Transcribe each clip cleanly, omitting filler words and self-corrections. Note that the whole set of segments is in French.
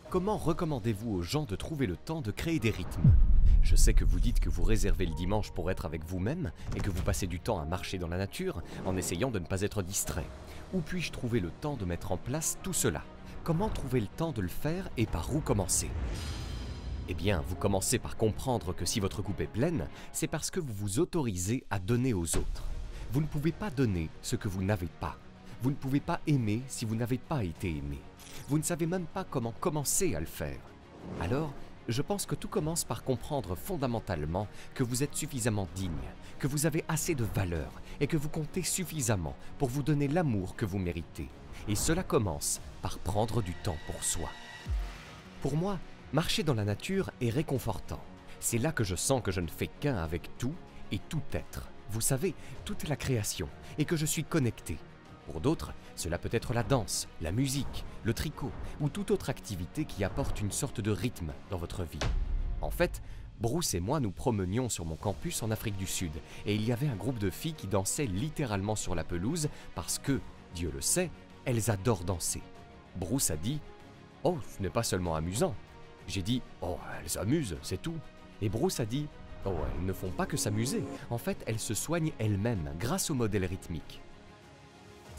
Comment recommandez-vous aux gens de trouver le temps de créer des rythmes? Je sais que vous dites que vous réservez le dimanche pour être avec vous-même et que vous passez du temps à marcher dans la nature en essayant de ne pas être distrait. Où puis-je trouver le temps de mettre en place tout cela? Comment trouver le temps de le faire et par où commencer? Eh bien, vous commencez par comprendre que si votre coupe est pleine, c'est parce que vous vous autorisez à donner aux autres. Vous ne pouvez pas donner ce que vous n'avez pas. Vous ne pouvez pas aimer si vous n'avez pas été aimé. Vous ne savez même pas comment commencer à le faire. Alors, je pense que tout commence par comprendre fondamentalement que vous êtes suffisamment digne, que vous avez assez de valeur et que vous comptez suffisamment pour vous donner l'amour que vous méritez. Et cela commence par prendre du temps pour soi. Pour moi, marcher dans la nature est réconfortant. C'est là que je sens que je ne fais qu'un avec tout et tout être. Vous savez, toute la création, et que je suis connecté. Pour d'autres, cela peut être la danse, la musique, le tricot ou toute autre activité qui apporte une sorte de rythme dans votre vie. En fait, Bruce et moi nous promenions sur mon campus en Afrique du Sud et il y avait un groupe de filles qui dansaient littéralement sur la pelouse parce que, Dieu le sait, elles adorent danser. Bruce a dit « Oh, ce n'est pas seulement amusant ». J'ai dit « Oh, elles s'amusent, c'est tout ». Et Bruce a dit « Oh, elles ne font pas que s'amuser, en fait elles se soignent elles-mêmes grâce au modèle rythmique ».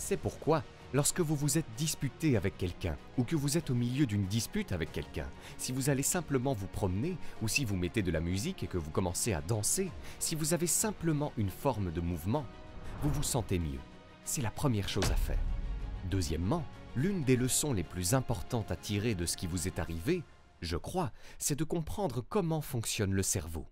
C'est pourquoi, lorsque vous vous êtes disputé avec quelqu'un ou que vous êtes au milieu d'une dispute avec quelqu'un, si vous allez simplement vous promener ou si vous mettez de la musique et que vous commencez à danser, si vous avez simplement une forme de mouvement, vous vous sentez mieux. C'est la première chose à faire. Deuxièmement, l'une des leçons les plus importantes à tirer de ce qui vous est arrivé, je crois, c'est de comprendre comment fonctionne le cerveau.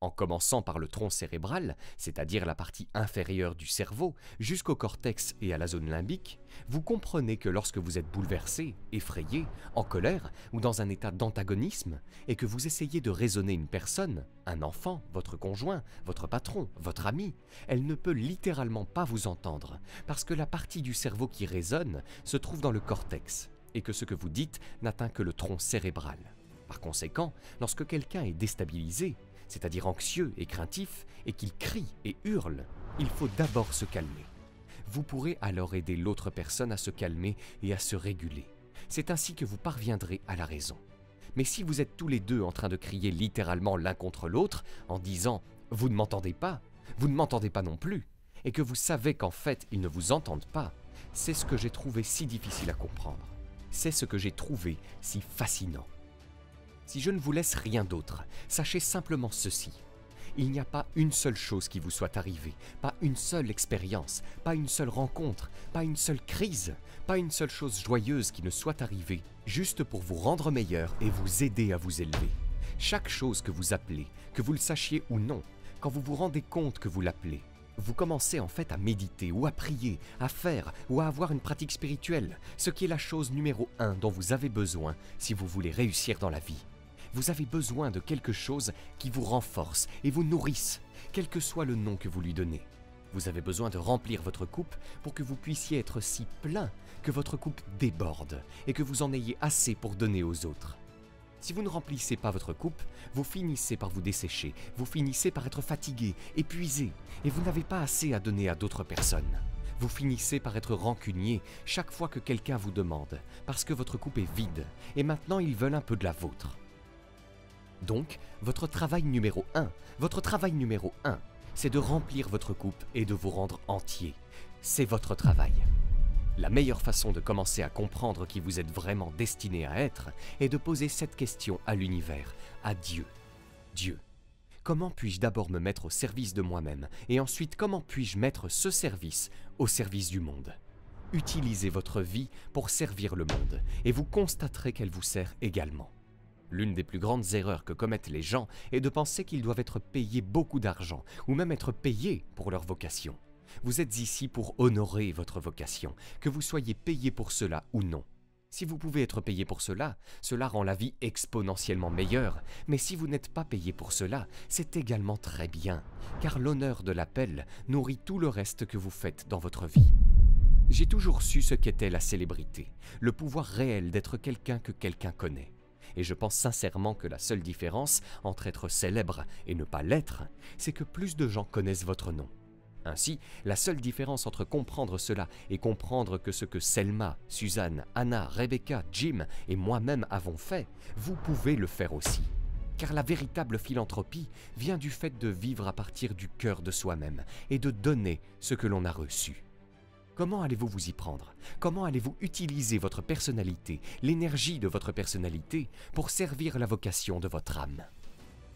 En commençant par le tronc cérébral, c'est-à-dire la partie inférieure du cerveau, jusqu'au cortex et à la zone limbique, vous comprenez que lorsque vous êtes bouleversé, effrayé, en colère ou dans un état d'antagonisme, et que vous essayez de raisonner une personne, un enfant, votre conjoint, votre patron, votre ami, elle ne peut littéralement pas vous entendre, parce que la partie du cerveau qui résonne se trouve dans le cortex, et que ce que vous dites n'atteint que le tronc cérébral. Par conséquent, lorsque quelqu'un est déstabilisé, c'est-à-dire anxieux et craintif, et qu'il crie et hurle, il faut d'abord se calmer. Vous pourrez alors aider l'autre personne à se calmer et à se réguler. C'est ainsi que vous parviendrez à la raison. Mais si vous êtes tous les deux en train de crier littéralement l'un contre l'autre, en disant « vous ne m'entendez pas, vous ne m'entendez pas non plus », et que vous savez qu'en fait ils ne vous entendent pas, c'est ce que j'ai trouvé si difficile à comprendre. C'est ce que j'ai trouvé si fascinant. Si je ne vous laisse rien d'autre, sachez simplement ceci. Il n'y a pas une seule chose qui vous soit arrivée, pas une seule expérience, pas une seule rencontre, pas une seule crise, pas une seule chose joyeuse qui ne soit arrivée, juste pour vous rendre meilleur et vous aider à vous élever. Chaque chose que vous appelez, que vous le sachiez ou non, quand vous vous rendez compte que vous l'appelez, vous commencez en fait à méditer ou à prier, à faire ou à avoir une pratique spirituelle, ce qui est la chose numéro 1 dont vous avez besoin si vous voulez réussir dans la vie. Vous avez besoin de quelque chose qui vous renforce et vous nourrisse, quel que soit le nom que vous lui donnez. Vous avez besoin de remplir votre coupe pour que vous puissiez être si plein que votre coupe déborde et que vous en ayez assez pour donner aux autres. Si vous ne remplissez pas votre coupe, vous finissez par vous dessécher, vous finissez par être fatigué, épuisé, et vous n'avez pas assez à donner à d'autres personnes. Vous finissez par être rancunier chaque fois que quelqu'un vous demande, parce que votre coupe est vide, et maintenant ils veulent un peu de la vôtre. Donc, votre travail numéro 1, c'est de remplir votre coupe et de vous rendre entier. C'est votre travail. La meilleure façon de commencer à comprendre qui vous êtes vraiment destiné à être est de poser cette question à l'univers, à Dieu. Dieu, comment puis-je d'abord me mettre au service de moi-même et ensuite comment puis-je mettre ce service au service du monde? Utilisez votre vie pour servir le monde et vous constaterez qu'elle vous sert également. L'une des plus grandes erreurs que commettent les gens est de penser qu'ils doivent être payés beaucoup d'argent, ou même être payés pour leur vocation. Vous êtes ici pour honorer votre vocation, que vous soyez payé pour cela ou non. Si vous pouvez être payé pour cela, cela rend la vie exponentiellement meilleure, mais si vous n'êtes pas payé pour cela, c'est également très bien, car l'honneur de l'appel nourrit tout le reste que vous faites dans votre vie. J'ai toujours su ce qu'était la célébrité, le pouvoir réel d'être quelqu'un que quelqu'un connaît. Et je pense sincèrement que la seule différence entre être célèbre et ne pas l'être, c'est que plus de gens connaissent votre nom. Ainsi, la seule différence entre comprendre cela et comprendre que ce que Selma, Suzanne, Anna, Rebecca, Jim et moi-même avons fait, vous pouvez le faire aussi. Car la véritable philanthropie vient du fait de vivre à partir du cœur de soi-même et de donner ce que l'on a reçu. Comment allez-vous vous y prendre? Comment allez-vous utiliser votre personnalité, l'énergie de votre personnalité, pour servir la vocation de votre âme?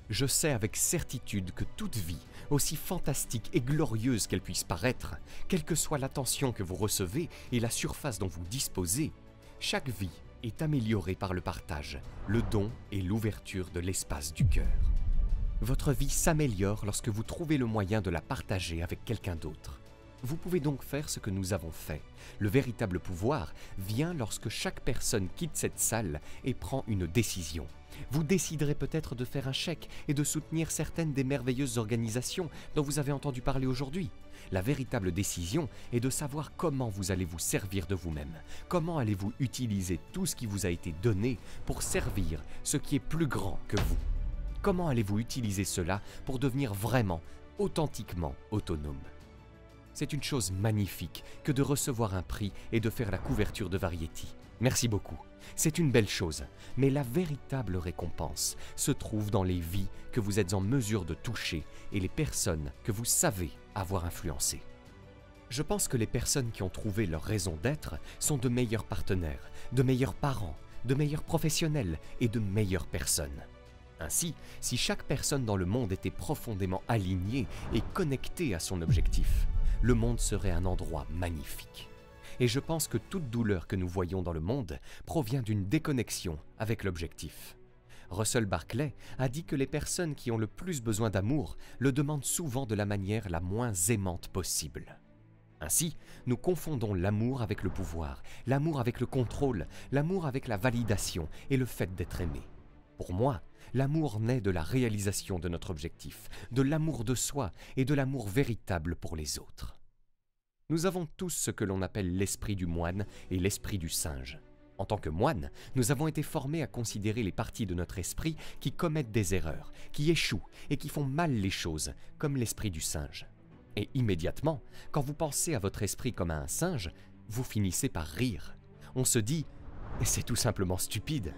Je sais avec certitude que toute vie, aussi fantastique et glorieuse qu'elle puisse paraître, quelle que soit l'attention que vous recevez et la surface dont vous disposez, chaque vie est améliorée par le partage, le don et l'ouverture de l'espace du cœur. Votre vie s'améliore lorsque vous trouvez le moyen de la partager avec quelqu'un d'autre. Vous pouvez donc faire ce que nous avons fait. Le véritable pouvoir vient lorsque chaque personne quitte cette salle et prend une décision. Vous déciderez peut-être de faire un chèque et de soutenir certaines des merveilleuses organisations dont vous avez entendu parler aujourd'hui. La véritable décision est de savoir comment vous allez vous servir de vous-même, comment allez-vous utiliser tout ce qui vous a été donné pour servir ce qui est plus grand que vous. Comment allez-vous utiliser cela pour devenir vraiment, authentiquement autonome. C'est une chose magnifique que de recevoir un prix et de faire la couverture de Variety. Merci beaucoup. C'est une belle chose, mais la véritable récompense se trouve dans les vies que vous êtes en mesure de toucher et les personnes que vous savez avoir influencées. Je pense que les personnes qui ont trouvé leur raison d'être sont de meilleurs partenaires, de meilleurs parents, de meilleurs professionnels et de meilleures personnes. Ainsi, si chaque personne dans le monde était profondément alignée et connectée à son objectif, le monde serait un endroit magnifique. Et je pense que toute douleur que nous voyons dans le monde provient d'une déconnexion avec l'objectif. Russell Barclay a dit que les personnes qui ont le plus besoin d'amour le demandent souvent de la manière la moins aimante possible. Ainsi, nous confondons l'amour avec le pouvoir, l'amour avec le contrôle, l'amour avec la validation et le fait d'être aimé. Pour moi, l'amour naît de la réalisation de notre objectif, de l'amour de soi et de l'amour véritable pour les autres. Nous avons tous ce que l'on appelle l'esprit du moine et l'esprit du singe. En tant que moine, nous avons été formés à considérer les parties de notre esprit qui commettent des erreurs, qui échouent et qui font mal les choses, comme l'esprit du singe. Et immédiatement, quand vous pensez à votre esprit comme à un singe, vous finissez par rire. On se dit « c'est tout simplement stupide ».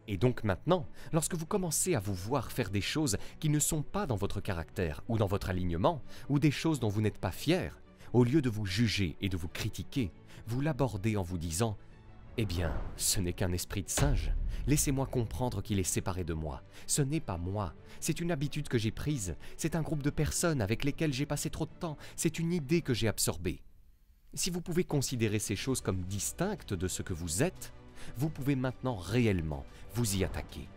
Et donc maintenant, lorsque vous commencez à vous voir faire des choses qui ne sont pas dans votre caractère ou dans votre alignement, ou des choses dont vous n'êtes pas fier, au lieu de vous juger et de vous critiquer, vous l'abordez en vous disant « Eh bien, ce n'est qu'un esprit de singe. Laissez-moi comprendre qu'il est séparé de moi. Ce n'est pas moi. C'est une habitude que j'ai prise. C'est un groupe de personnes avec lesquelles j'ai passé trop de temps. C'est une idée que j'ai absorbée. » Si vous pouvez considérer ces choses comme distinctes de ce que vous êtes, vous pouvez maintenant réellement vous y attaquer.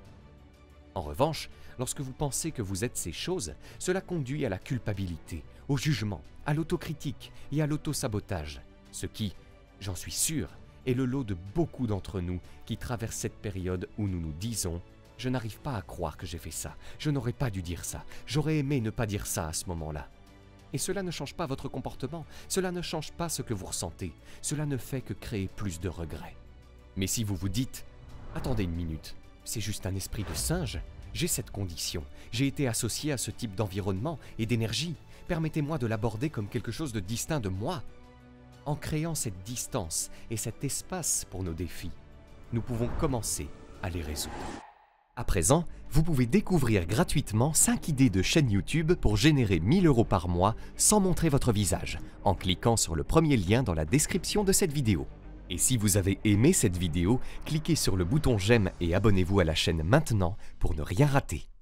En revanche, lorsque vous pensez que vous êtes ces choses, cela conduit à la culpabilité, au jugement, à l'autocritique et à l'autosabotage, ce qui, j'en suis sûr, est le lot de beaucoup d'entre nous qui traversent cette période où nous nous disons « Je n'arrive pas à croire que j'ai fait ça, je n'aurais pas dû dire ça, j'aurais aimé ne pas dire ça à ce moment-là. » Et cela ne change pas votre comportement, cela ne change pas ce que vous ressentez, cela ne fait que créer plus de regrets. Mais si vous vous dites « Attendez une minute, c'est juste un esprit de singe, j'ai cette condition, j'ai été associé à ce type d'environnement et d'énergie, permettez-moi de l'aborder comme quelque chose de distinct de moi. » En créant cette distance et cet espace pour nos défis, nous pouvons commencer à les résoudre. À présent, vous pouvez découvrir gratuitement 5 idées de chaîne YouTube pour générer 1 000 € par mois sans montrer votre visage, en cliquant sur le premier lien dans la description de cette vidéo. Et si vous avez aimé cette vidéo, cliquez sur le bouton j'aime et abonnez-vous à la chaîne maintenant pour ne rien rater.